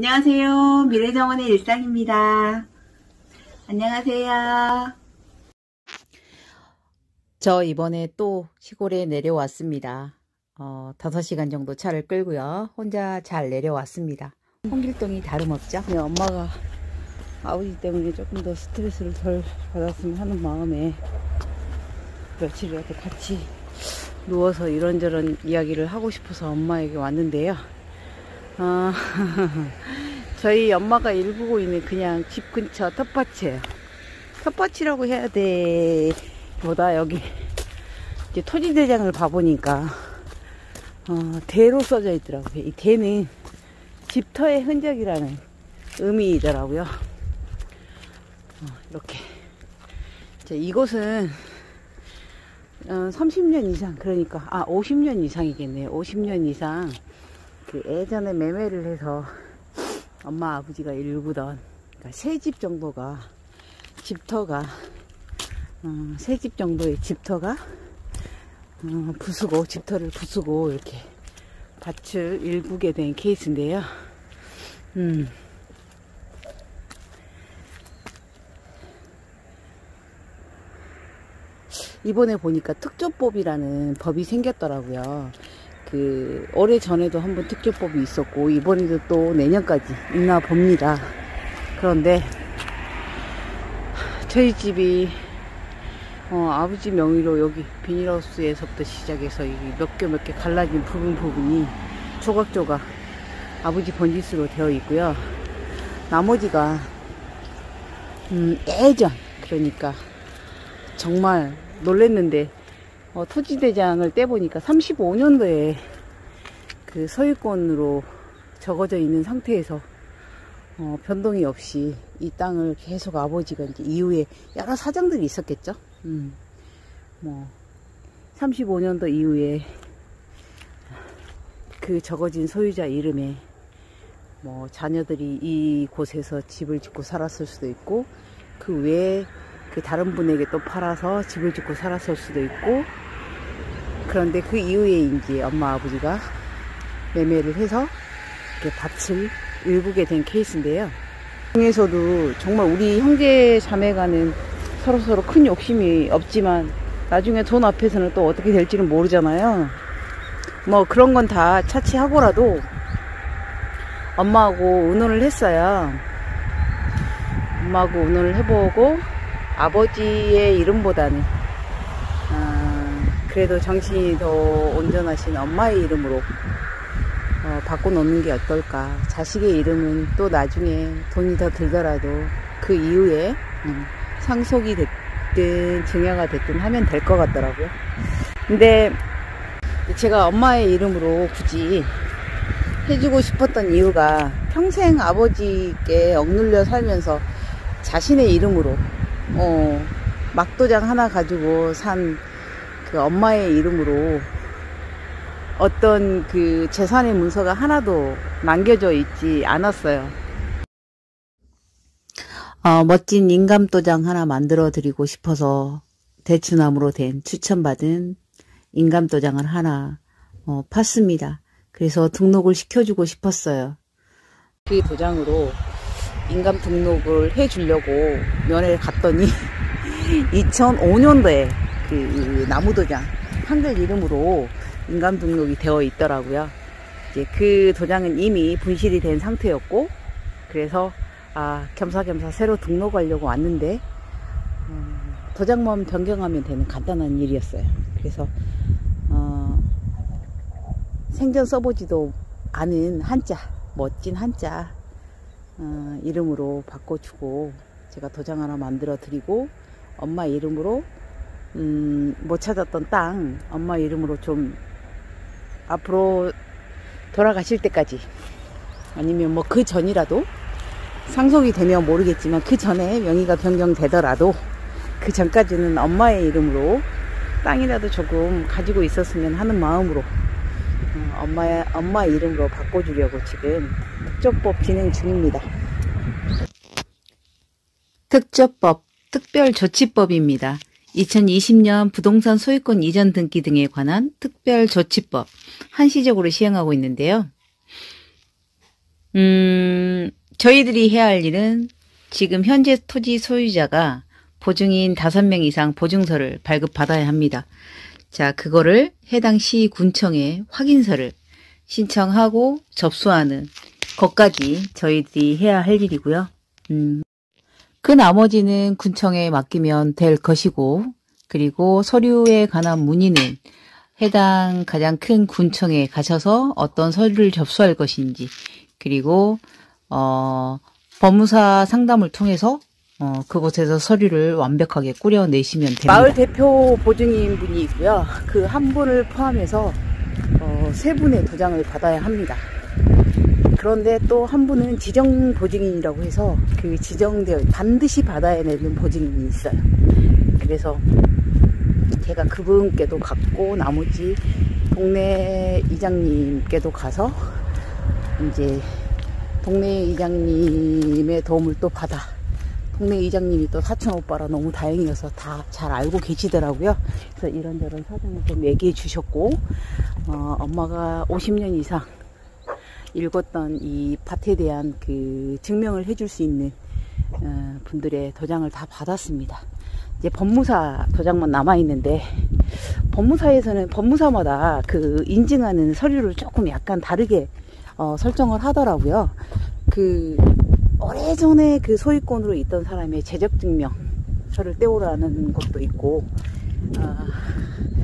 안녕하세요. 미래정원의 일상입니다. 안녕하세요. 저 이번에 또 시골에 내려왔습니다. 5시간 정도 차를 끌고요. 혼자 잘 내려왔습니다. 홍길동이 다름없죠. 네, 엄마가 아버지 때문에 조금 더 스트레스를 덜 받았으면 하는 마음에 며칠이라도 같이 누워서 이런저런 이야기를 하고 싶어서 엄마에게 왔는데요. 저희 엄마가 일구고 있는 그냥 집 근처 텃밭이에요. 텃밭이라고 해야 돼 보다 여기 이제 토지대장을 봐보니까 대로 써져 있더라고요. 이 대는 집터의 흔적이라는 의미이더라고요. 이렇게 이곳은 30년 이상, 그러니까 50년 이상이겠네요. 50년 이상 그 예전에 매매를 해서 엄마 아버지가 일구던, 그러니까 세 집 정도가 집터가 세 집 정도의 집터가 부수고, 집터를 부수고 이렇게 밭을 일구게 된 케이스인데요. 이번에 보니까 특조법이라는 법이 생겼더라고요. 오래 전에도 한번 특조법이 있었고, 이번에도 또 내년까지 있나 봅니다. 그런데, 저희 집이, 아버지 명의로 여기 비닐하우스에서부터 시작해서 몇 개 갈라진 부분이 조각조각 아버지 번짓으로 되어 있고요. 나머지가, 예전, 그러니까, 정말 놀랬는데, 토지대장을 떼보니까 35년도에 그 소유권으로 적어져 있는 상태에서 변동이 없이 이 땅을 계속 아버지가 이제 이후에 여러 사정들이 있었겠죠. 35년도 이후에 그 적어진 소유자 이름에 자녀들이 이곳에서 집을 짓고 살았을 수도 있고, 그 외에 그 다른 분에게 또 팔아서 집을 짓고 살았을 수도 있고, 그런데 그 이후에 이제 엄마 아버지가 매매를 해서 이렇게 밭을 일구게 된 케이스인데요. 중에서도 정말 우리 형제 자매간은 서로 큰 욕심이 없지만 나중에 돈 앞에서는 또 어떻게 될지는 모르잖아요. 그런 건 다 차치하고라도 엄마하고 의논을 했어요. 엄마하고 의논을 해보고 아버지의 이름보다는 그래도 정신이 더 온전하신 엄마의 이름으로 바꿔놓는 게 어떨까. 자식의 이름은 또 나중에 돈이 더 들더라도 그 이후에 상속이 됐든 증여가 됐든 하면 될 것 같더라고요. 근데 제가 엄마의 이름으로 굳이 해주고 싶었던 이유가, 평생 아버지께 억눌려 살면서 자신의 이름으로 막도장 하나 가지고 산 그 엄마의 이름으로 어떤 그 재산의 문서가 하나도 남겨져 있지 않았어요. 멋진 인감도장 하나 만들어 드리고 싶어서 대추나무로 된 추천받은 인감도장을 하나 팠습니다. 그래서 등록을 시켜주고 싶었어요. 그 도장으로 인감 등록을 해주려고 면회를 갔더니 2005년도에 그 나무도장 한글 이름으로 인감 등록이 되어 있더라고요. 이제 그 도장은 이미 분실이 된 상태였고, 그래서 겸사겸사 새로 등록하려고 왔는데 도장만 변경하면 되는 간단한 일이었어요. 그래서 생전 써보지도 않은 한자, 멋진 한자 이름으로 바꿔주고, 제가 도장 하나 만들어 드리고, 엄마 이름으로 못 찾았던 땅 엄마 이름으로 좀 앞으로 돌아가실 때까지, 아니면 그 전이라도 상속이 되면 모르겠지만 그 전에 명의가 변경되더라도 그 전까지는 엄마의 이름으로 땅이라도 조금 가지고 있었으면 하는 마음으로 엄마 이름으로 바꿔주려고 지금 특조법 진행 중입니다. 특조법, 특별조치법입니다. 2020년 부동산 소유권 이전 등기 등에 관한 특별조치법 한시적으로 시행하고 있는데요. 저희들이 해야 할 일은 지금 현재 토지 소유자가 보증인 5명 이상 보증서를 발급받아야 합니다. 자, 그거를 해당 시군청에 확인서를 신청하고 접수하는 것까지 저희들이 해야 할 일이고요. 그 나머지는 군청에 맡기면 될 것이고, 그리고 서류에 관한 문의는 해당 가장 큰 군청에 가셔서 어떤 서류를 접수할 것인지, 그리고 법무사 상담을 통해서 그곳에서 서류를 완벽하게 꾸려내시면 됩니다. 마을 대표 보증인 분이 있고요. 그 한 분을 포함해서 3분의 도장을 받아야 합니다. 그런데 또 한 분은 지정 보증인이라고 해서 그 지정되어 반드시 받아야 되는 보증인이 있어요. 그래서 제가 그분께도 갔고, 나머지 동네 이장님께도 가서 이제 동네 이장님의 도움을 또 받아, 동네 이장님이 또 사촌 오빠라 너무 다행이어서 다 잘 알고 계시더라고요. 그래서 이런저런 사정을 좀 얘기해 주셨고, 엄마가 50년 이상 읽었던 이 밭에 대한 그 증명을 해줄 수 있는 분들의 도장을 다 받았습니다. 이제 법무사 도장만 남아있는데, 법무사에서는 법무사마다 그 인증하는 서류를 조금 약간 다르게 설정을 하더라고요. 그 오래전에 그 소유권으로 있던 사람의 재적증명서를 떼오라는 것도 있고,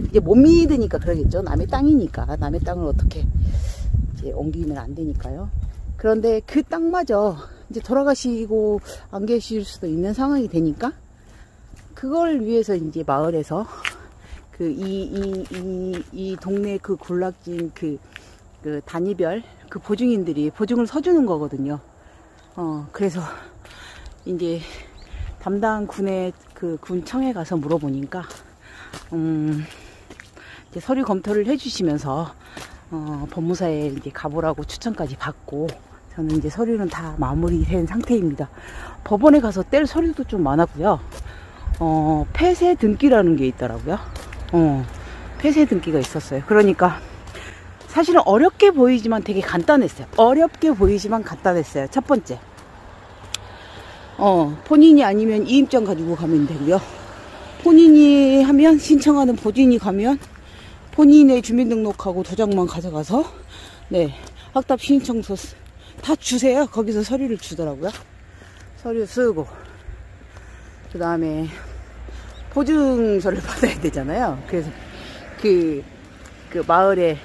이제 못 믿으니까 그러겠죠. 남의 땅이니까. 남의 땅을 어떻게 이제 옮기면 안 되니까요. 그런데 그 땅마저 이제 돌아가시고 안 계실 수도 있는 상황이 되니까, 그걸 위해서 이제 마을에서 그 이 동네 그 군락진 그 단위별 그 보증인들이 보증을 서주는 거거든요. 그래서 이제 담당 군의 그 군청에 가서 물어보니까 이제 서류 검토를 해주시면서 법무사에 이제 가보라고 추천까지 받고, 저는 이제 서류는 다 마무리된 상태입니다. 법원에 가서 뗄 서류도 좀 많았고요. 폐쇄 등기라는 게 있더라고요. 폐쇄 등기가 있었어요. 그러니까 사실은 어렵게 보이지만 되게 간단했어요. 어렵게 보이지만 간단했어요. 첫 번째, 본인이 아니면 이임장 가지고 가면 되고요. 본인이 하면, 신청하는 보증인이 가면 본인의 주민등록하고 도장만 가져가서, 네, 확답 신청서 다 주세요. 거기서 서류를 주더라고요. 서류 쓰고, 그 다음에 보증서를 받아야 되잖아요. 그래서 그 마을의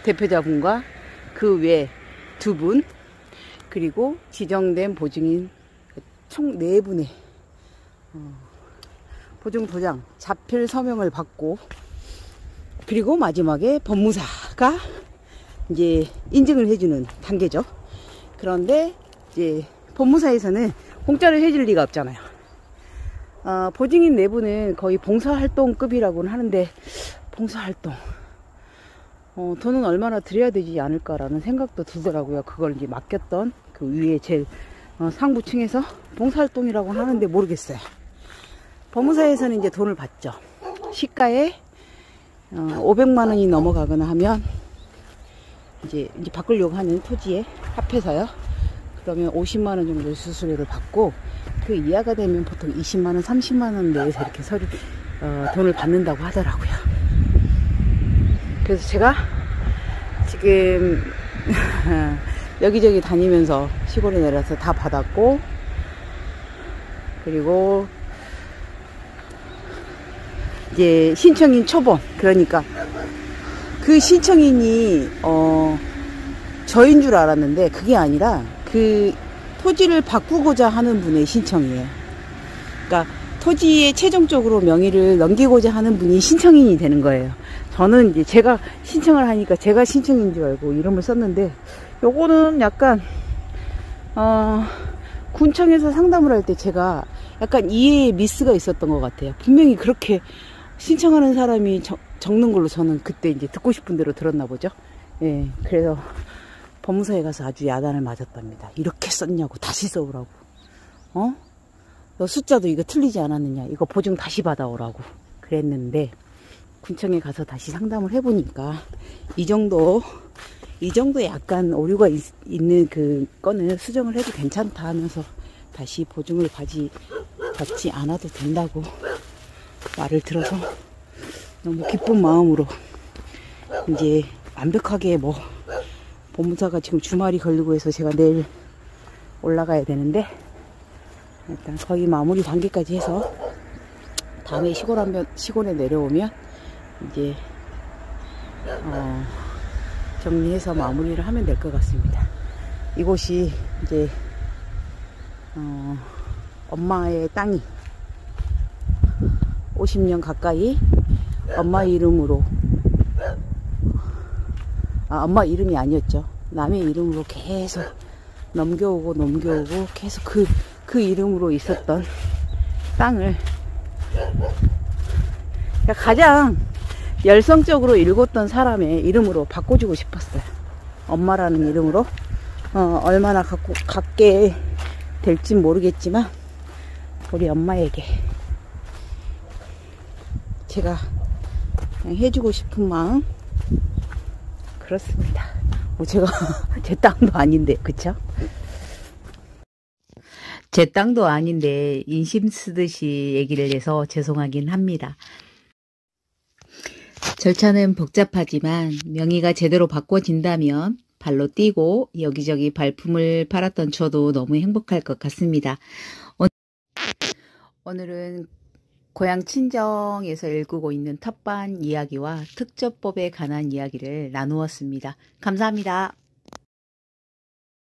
대표자분과 그 외 2분, 그리고 지정된 보증인 총 4분의 보증 도장, 자필 서명을 받고, 그리고 마지막에 법무사가 이제 인증을 해주는 단계죠. 그런데 이제 법무사에서는 공짜로 해줄 리가 없잖아요. 보증인 4분은 거의 봉사활동급이라고는 하는데, 봉사활동 돈은 얼마나 드려야 되지 않을까라는 생각도 들더라고요. 그걸 이제 맡겼던 그 위에 제일 상부층에서 봉사활동이라고 하는데 모르겠어요. 법무사에서는 이제 돈을 받죠. 시가에 500만 원이 넘어가거나 하면 이제 바꾸려고 하는 토지에 합해서요. 그러면 50만 원 정도의 수수료를 받고, 그 이하가 되면 보통 20만 원, 30만 원 내에서 이렇게 돈을 받는다고 하더라고요. 그래서 제가 지금 여기저기 다니면서 시골에 내려서 다 받았고, 그리고 이제 신청인 초본, 그러니까 그 신청인이 저인 줄 알았는데 그게 아니라 그 토지를 바꾸고자 하는 분의 신청이에요. 그러니까 토지에 최종적으로 명의를 넘기고자 하는 분이 신청인이 되는 거예요. 저는 이제 제가 신청을 하니까 제가 신청인 줄 알고 이름을 썼는데, 요거는 약간 군청에서 상담을 할 때 제가 약간 이해의 미스가 있었던 것 같아요. 분명히 그렇게 신청하는 사람이 적는 걸로 저는 그때 이제 듣고 싶은 대로 들었나 보죠. 예, 그래서 법무사에 가서 아주 야단을 맞았답니다. 이렇게 썼냐고, 다시 써오라고. 너 숫자도 이거 틀리지 않았느냐, 이거 보증 다시 받아오라고 그랬는데, 군청에 가서 다시 상담을 해보니까 이 정도 이 정도에 약간 오류가 있는 그 거는 수정을 해도 괜찮다 하면서 다시 보증을 받지 않아도 된다고 말을 들어서 너무 기쁜 마음으로 이제 완벽하게 뭐 본무사가 지금 주말이 걸리고 해서 제가 내일 올라가야 되는데 일단 거의 마무리 단계까지 해서 다음에 시골에 내려오면 이제 정리해서 마무리를 하면 될 것 같습니다. 이곳이 이제 엄마의 땅이 50년 가까이 엄마 이름으로 엄마 이름이 아니었죠. 남의 이름으로 계속 넘겨오고 계속 그 이름으로 있었던 땅을 가장 열성적으로 읽었던 사람의 이름으로 바꿔주고 싶었어요. 엄마라는 이름으로 얼마나 갖게 될진 모르겠지만 우리 엄마에게 제가 그냥 해주고 싶은 마음 그렇습니다. 뭐 제가 제 땅도 아닌데 그쵸? 제 땅도 아닌데 인심 쓰듯이 얘기를 해서 죄송하긴 합니다. 절차는 복잡하지만 명의가 제대로 바꿔진다면 발로 뛰고 여기저기 발품을 팔았던 저도 너무 행복할 것 같습니다. 오늘은 고향 친정에서 일구고 있는 텃밭 이야기와 특접법에 관한 이야기를 나누었습니다. 감사합니다.